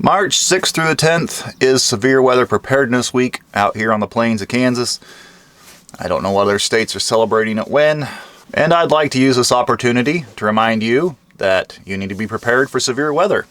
March 6th through the 10th is Severe Weather Preparedness Week out here on the plains of Kansas. I don't know what other states are celebrating it when, and I'd like to use this opportunity to remind you that you need to be prepared for severe weather.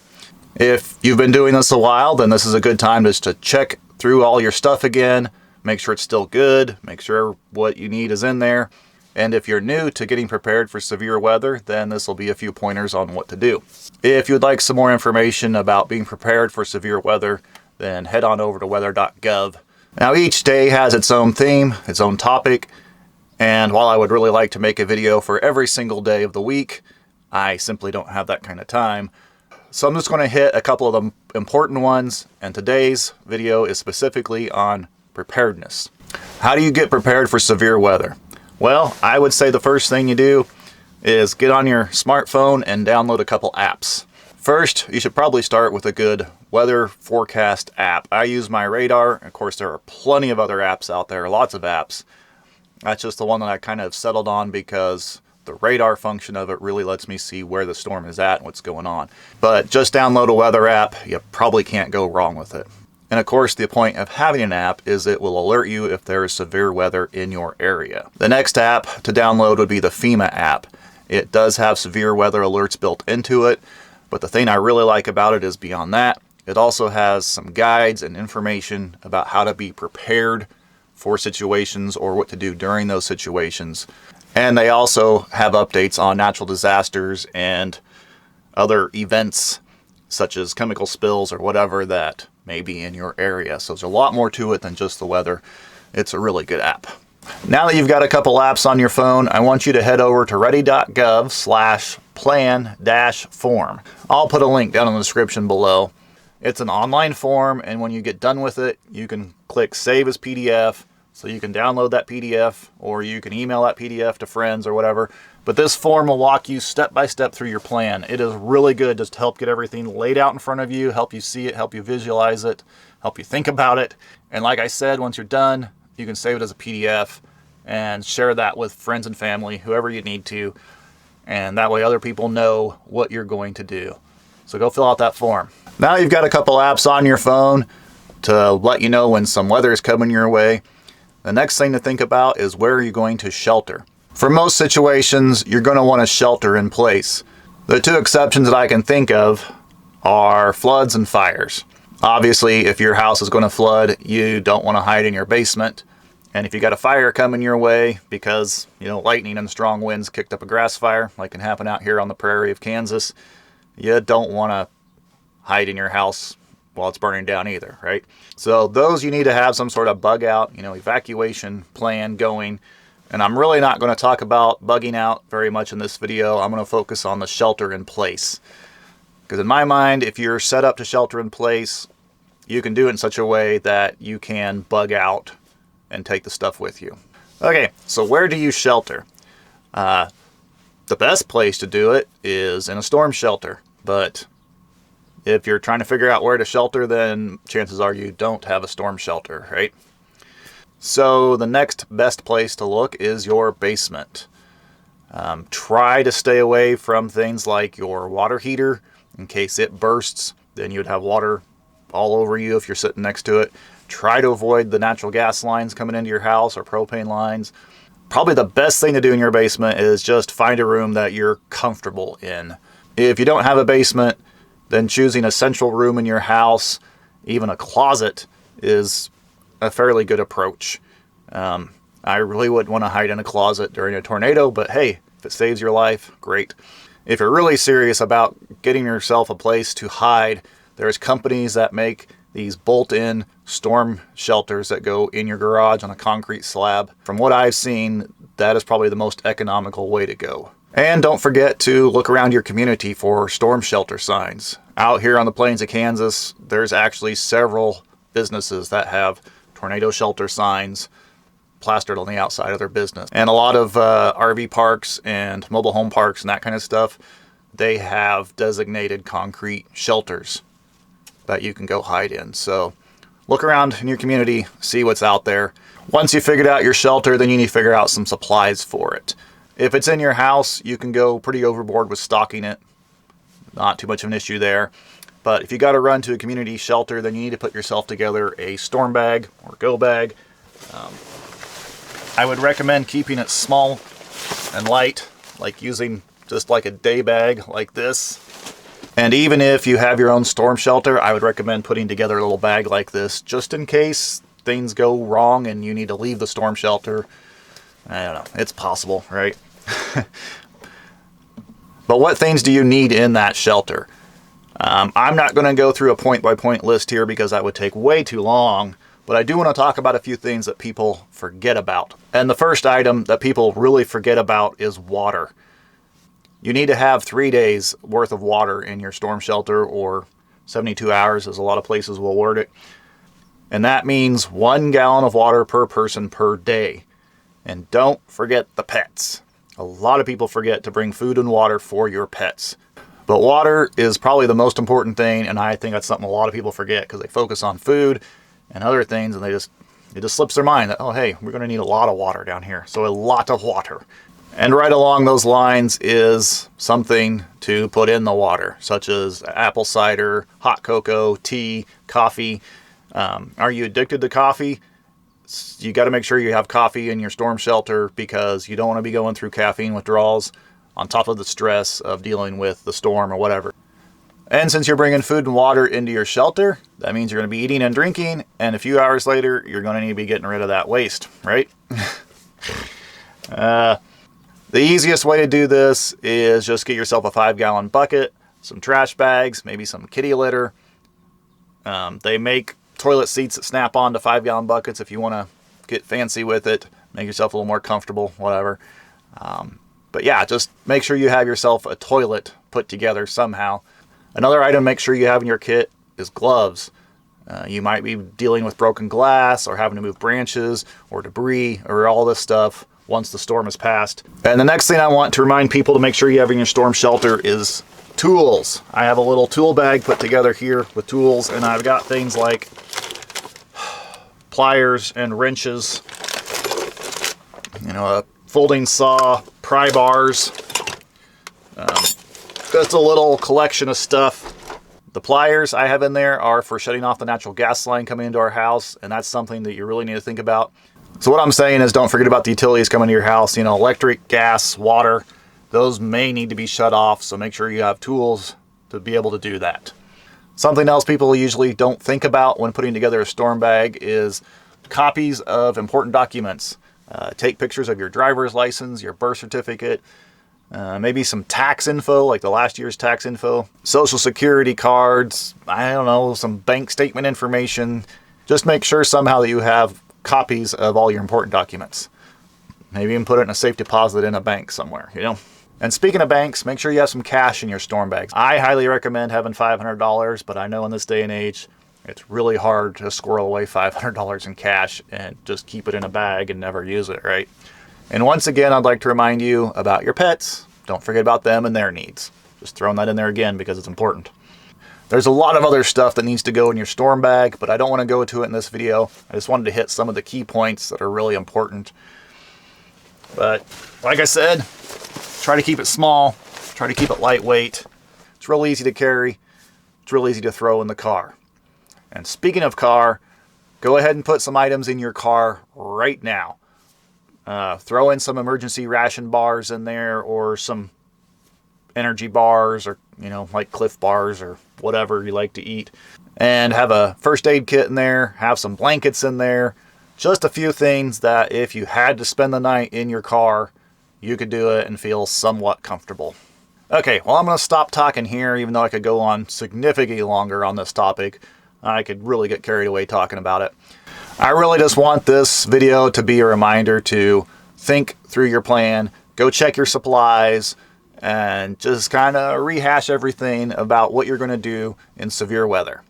If you've been doing this a while, then this is a good time just to check through all your stuff again, make sure it's still good, make sure what you need is in there. And if you're new to getting prepared for severe weather, then this will be a few pointers on what to do. If you'd like some more information about being prepared for severe weather, then head on over to weather.gov. Now each day has its own theme, its own topic, and while I would really like to make a video for every single day of the week, I simply don't have that kind of time. So I'm just going to hit a couple of the important ones, and today's video is specifically on preparedness. How do you get prepared for severe weather? Well, I would say the first thing you do is get on your smartphone and download a couple apps. First, you should probably start with a good weather forecast app. I use my radar. Of course, there are plenty of other apps out there, lots of apps. That's just the one that I kind of settled on because the radar function of it really lets me see where the storm is at and what's going on. But just download a weather app. You probably can't go wrong with it. And of course, the point of having an app is it will alert you if there is severe weather in your area. The next app to download would be the FEMA app. It does have severe weather alerts built into it, but the thing I really like about it is beyond that, it also has some guides and information about how to be prepared for situations or what to do during those situations. And they also have updates on natural disasters and other events such as chemical spills or whatever that may be in your area. So there's a lot more to it than just the weather. It's a really good app. Now that you've got a couple apps on your phone, I want you to head over to ready.gov/plan-form. I'll put a link down in the description below. It's an online form, and when you get done with it, you can click Save as PDF, so you can download that PDF, or you can email that PDF to friends or whatever. But this form will walk you step by step through your plan. It is really good just to help get everything laid out in front of you, help you see it, help you visualize it, help you think about it. And like I said, once you're done, you can save it as a PDF and share that with friends and family, whoever you need to. And that way other people know what you're going to do. So go fill out that form. Now you've got a couple apps on your phone to let you know when some weather is coming your way. The next thing to think about is where are you going to shelter? For most situations, you're going to want to shelter in place. The two exceptions that I can think of are floods and fires. Obviously, if your house is going to flood, you don't want to hide in your basement. And if you got a fire coming your way because, lightning and strong winds kicked up a grass fire, like can happen out here on the prairie of Kansas, you don't want to hide in your house while it's burning down either, right? So those you need to have some sort of bug out, evacuation plan going. And I'm really not going to talk about bugging out very much in this video. I'm going to focus on the shelter in place. Because in my mind, if you're set up to shelter in place, you can do it in such a way that you can bug out and take the stuff with you. Okay, so where do you shelter? The best place to do it is in a storm shelter. But if you're trying to figure out where to shelter, then chances are you don't have a storm shelter, right? So the next best place to look is your basement. Try to stay away from things like your water heater. In case it bursts, then you'd have water all over you if you're sitting next to it. Try to avoid the natural gas lines coming into your house or propane lines. Probably the best thing to do in your basement is just find a room that you're comfortable in. If you don't have a basement, then choosing a central room in your house, even a closet, is a fairly good approach. I really wouldn't want to hide in a closet during a tornado, but hey, if it saves your life, great. If you're really serious about getting yourself a place to hide, there's companies that make these bolt-in storm shelters that go in your garage on a concrete slab. From what I've seen, that is probably the most economical way to go. And don't forget to look around your community for storm shelter signs. Out here on the plains of Kansas, there's actually several businesses that have tornado shelter signs plastered on the outside of their business. And a lot of RV parks and mobile home parks and that kind of stuff, they have designated concrete shelters that you can go hide in. So look around in your community, see what's out there. Once you figured out your shelter, then you need to figure out some supplies for it. If it's in your house, you can go pretty overboard with stocking it. Not too much of an issue there. But if you got to run to a community shelter, then you need to put yourself together a storm bag or go bag. I would recommend keeping it small and light, like using just like a day bag like this. And even if you have your own storm shelter, I would recommend putting together a little bag like this just in case things go wrong and you need to leave the storm shelter. I don't know, it's possible, right? But what things do you need in that shelter? I'm not going to go through a point-by-point list here because that would take way too long, but I do want to talk about a few things that people forget about. And the first item that people really forget about is water. You need to have 3 days worth of water in your storm shelter, or 72 hours as a lot of places will word it. And that means 1 gallon of water per person per day. And don't forget the pets. A lot of people forget to bring food and water for your pets. But water is probably the most important thing, and I think that's something a lot of people forget because they focus on food and other things, and it just slips their mind that, oh hey, we're going to need a lot of water down here. So a lot of water. And right along those lines is something to put in the water, such as apple cider, hot cocoa, tea, coffee. Are you addicted to coffee? You got to make sure you have coffee in your storm shelter because you don't want to be going through caffeine withdrawals on top of the stress of dealing with the storm or whatever. And since you're bringing food and water into your shelter, that means you're going to be eating and drinking, and a few hours later, you're going to need to be getting rid of that waste, right? The easiest way to do this is just get yourself a 5-gallon bucket, some trash bags, maybe some kitty litter. They make toilet seats that snap on to 5-gallon buckets if you want to get fancy with it, make yourself a little more comfortable, whatever. But yeah, just make sure you have yourself a toilet put together somehow. Another item make sure you have in your kit is gloves. You might be dealing with broken glass or having to move branches or debris or all this stuff once the storm has passed. And the next thing I want to remind people to make sure you have in your storm shelter is tools. I have a little tool bag put together here with tools, and I've got things like pliers and wrenches, a folding saw, pry bars, just a little collection of stuff. The pliers I have in there are for shutting off the natural gas line coming into our house, and that's something that you really need to think about. So what I'm saying is don't forget about the utilities coming to your house, electric, gas, water. Those may need to be shut off, so make sure you have tools to be able to do that. Something else people usually don't think about when putting together a storm bag is copies of important documents. Take pictures of your driver's license, your birth certificate, maybe some tax info, like the last year's tax info, social security cards, I don't know, some bank statement information. Just make sure somehow that you have copies of all your important documents. Maybe even put it in a safe deposit in a bank somewhere, And speaking of banks, make sure you have some cash in your storm bags. I highly recommend having $500, but I know in this day and age, it's really hard to squirrel away $500 in cash and just keep it in a bag and never use it, right? And once again, I'd like to remind you about your pets. Don't forget about them and their needs. Just throwing that in there again because it's important. There's a lot of other stuff that needs to go in your storm bag, but I don't want to go to it in this video. I just wanted to hit some of the key points that are really important. But like I said, try to keep it small, try to keep it lightweight. It's real easy to carry. It's real easy to throw in the car. And speaking of car, go ahead and put some items in your car right now. Throw in some emergency ration bars in there, or some energy bars, or like Cliff bars or whatever you like to eat. And have a first aid kit in there, have some blankets in there. Just a few things that if you had to spend the night in your car, you could do it and feel somewhat comfortable. Okay, well, I'm going to stop talking here, even though I could go on significantly longer on this topic. I could really get carried away talking about it. I really just want this video to be a reminder to think through your plan, go check your supplies, and just kind of rehash everything about what you're going to do in severe weather.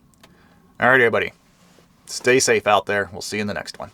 All right, everybody. Stay safe out there. We'll see you in the next one.